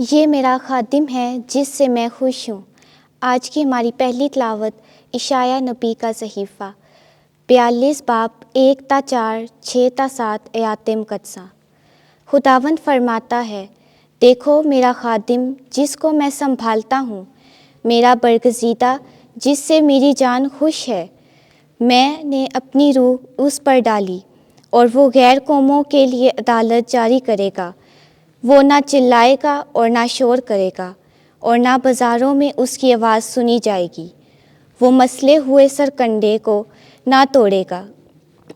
یہ میرا خادم ہے جس سے میں خوش ہوں۔ آج کی ہماری پہلی تلاوت اشعیاء نبی کا صحیفہ 42 باب 1 تا 4 6 تا 7 آیات مقدسہ۔ خداوند فرماتا ہے، دیکھو میرا خادم جس کو میں سنبھالتا ہوں، میرا برگزیدہ جس سے میری جان خوش ہے۔ میں نے اپنی روح اس پر ڈالی اور وہ غیر قوموں کے لیے عدالت جاری کرے گا۔ وہ نہ چلائے گا اور نہ شور کرے گا، اور نہ بازاروں میں اس کی آواز سنی جائے گی۔ وہ مسلے ہوئے سرکنڈے کو نہ توڑے گا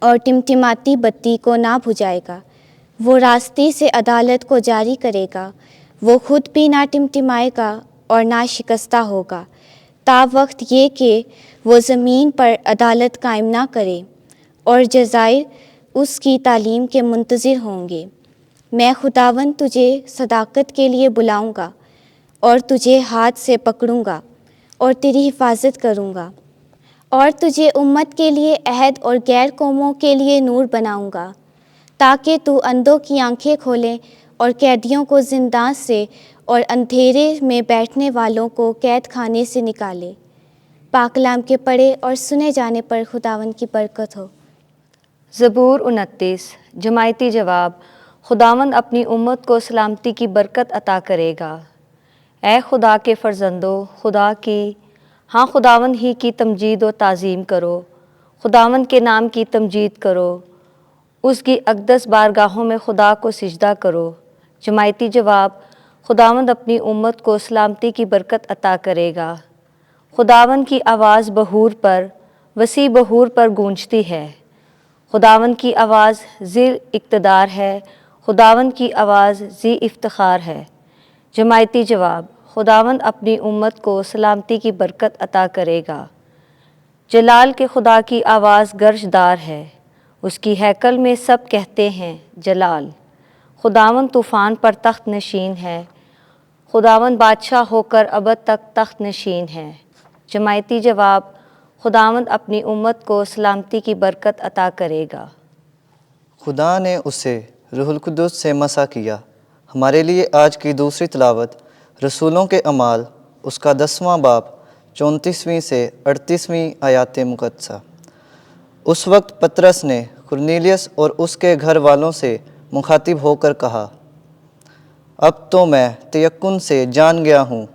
اور ٹمٹماتی بتی کو نہ بجھائے گا۔ وہ راستی سے عدالت کو جاری کرے گا، وہ خود بھی نہ ٹمٹمائے گا اور نہ شکستہ ہوگا، تا وقت یہ کہ وہ زمین پر عدالت قائم نہ کرے، اور جزائر اس کی تعلیم کے منتظر ہوں گے۔ میں خداوند تجھے صداقت کے لیے بلاؤں گا، اور تجھے ہاتھ سے پکڑوں گا اور تیری حفاظت کروں گا، اور تجھے امت کے لیے عہد اور غیر قوموں کے لیے نور بناؤں گا، تاکہ تو اندھوں کی آنکھیں کھولے اور قیدیوں کو زندان سے اور اندھیرے میں بیٹھنے والوں کو قید خانے سے نکالے۔ پاک کلام کے پڑھے اور سنے جانے پر خداوند کی برکت ہو۔ زبور 29۔ جماعتی جواب: خداوند اپنی امت کو سلامتی کی برکت عطا کرے گا۔ اے خدا کے فرزندو، خداوند ہی کی تمجید و تعظیم کرو، خداوند کے نام کی تمجید کرو، اس کی اقدس بارگاہوں میں خدا کو سجدہ کرو۔ جماعتی جواب: خداوند اپنی امت کو سلامتی کی برکت عطا کرے گا۔ خداوند کی آواز بحور پر، وسیع بحور پر گونجتی ہے۔ خداوند کی آواز ذی اقتدار ہے، خداوند کی آواز ذی افتخار ہے۔ جماعتی جواب: خداوند اپنی امت کو سلامتی کی برکت عطا کرے گا۔ جلال کے خدا کی آواز گرج دار ہے، اس کی ہیکل میں سب کہتے ہیں جلال۔ خداوند طوفان پر تخت نشین ہے، خداوند بادشاہ ہو کر ابد تک تخت نشین ہے۔ جماعتی جواب: خداوند اپنی امت کو سلامتی کی برکت عطا کرے گا۔ خدا نے اسے روح القدس سے مسح کیا۔ ہمارے لیے آج کی دوسری تلاوت رسولوں کے اعمال اس کا 10واں باب 34ویں سے 38ویں آیات مقدسہ۔ اس وقت پطرس نے کرنیلیس اور اس کے گھر والوں سے مخاطب ہو کر کہا، اب تو میں تیقن سے جان گیا ہوں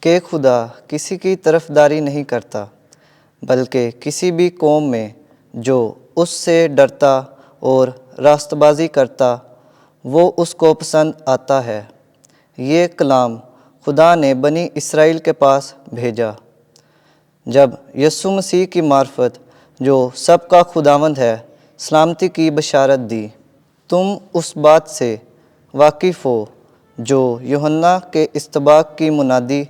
کہ خدا کسی کی طرفداری نہیں کرتا، بلکہ کسی بھی قوم میں جو اس سے ڈرتا اور راست بازی کرتا وہ اس کو پسند آتا ہے۔ یہ کلام خدا نے بنی اسرائیل کے پاس بھیجا جب یسوع مسیح کی معرفت جو سب کا خداوند ہے سلامتی کی بشارت دی۔ تم اس بات سے واقف ہو جو یوحنا کے استباق کی منادی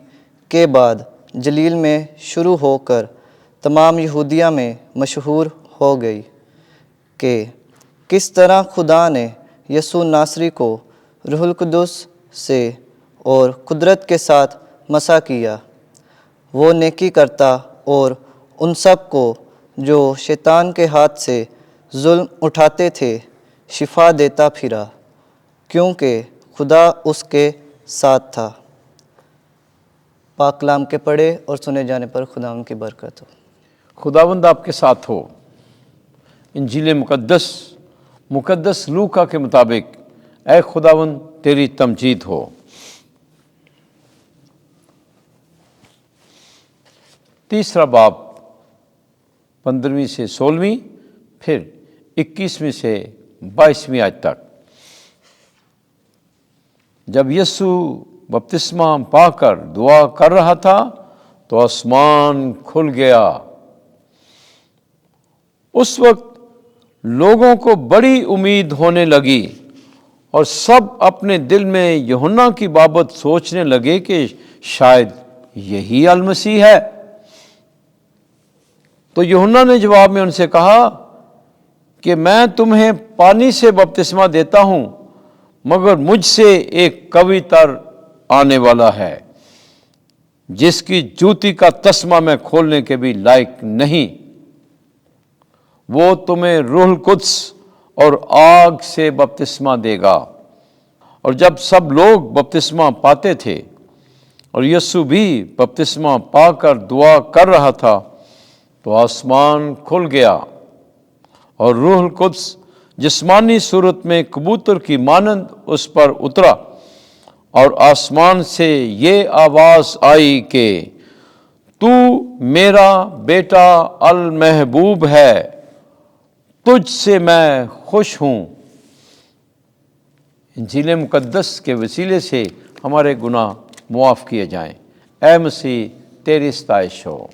کے بعد جلیل میں شروع ہو کر تمام یہودیہ میں مشہور ہو گئی، کہ کس طرح خدا نے یسوع ناصری کو روح القدس سے اور قدرت کے ساتھ مسح کیا۔ وہ نیکی کرتا اور ان سب کو جو شیطان کے ہاتھ سے ظلم اٹھاتے تھے شفا دیتا پھرا، کیونکہ خدا اس کے ساتھ تھا۔ پاک کلام کے پڑھے اور سنے جانے پر خداوند کی برکت ہو۔ خداوند آپ کے ساتھ ہو۔ انجیل مقدس لوکا کے مطابق اے خداوند تیری تمجید ہو۔ تیسرا باب 15ویں سے 16ویں، پھر 21ویں سے 22ویں آیت تک۔ جب یسوع بپتسمہ پا کر دعا کر رہا تھا تو آسمان کھل گیا۔ اس وقت لوگوں کو بڑی امید ہونے لگی اور سب اپنے دل میں یوحنا کی بابت سوچنے لگے کہ شاید یہی المسیح ہے۔ تو یوحنا نے جواب میں ان سے کہا کہ میں تمہیں پانی سے بپتسمہ دیتا ہوں، مگر مجھ سے ایک قوی تر آنے والا ہے جس کی جوتی کا تسمہ میں کھولنے کے بھی لائق نہیں۔ وہ تمہیں روح القدس اور آگ سے بپتسمہ دے گا، اور جب سب لوگ بپتسمہ پاتے تھے اور یسوع بھی بپتسمہ پا کر دعا کر رہا تھا تو آسمان کھل گیا اور روح القدس جسمانی صورت میں کبوتر کی مانند اس پر اترا، اور آسمان سے یہ آواز آئی کہ تو میرا بیٹا المحبوب ہے، تجھ سے میں خوش ہوں۔ انجیل مقدس کے وسیلے سے ہمارے گناہ معاف کیے جائیں۔ اے مسیح تیری ستائش ہو۔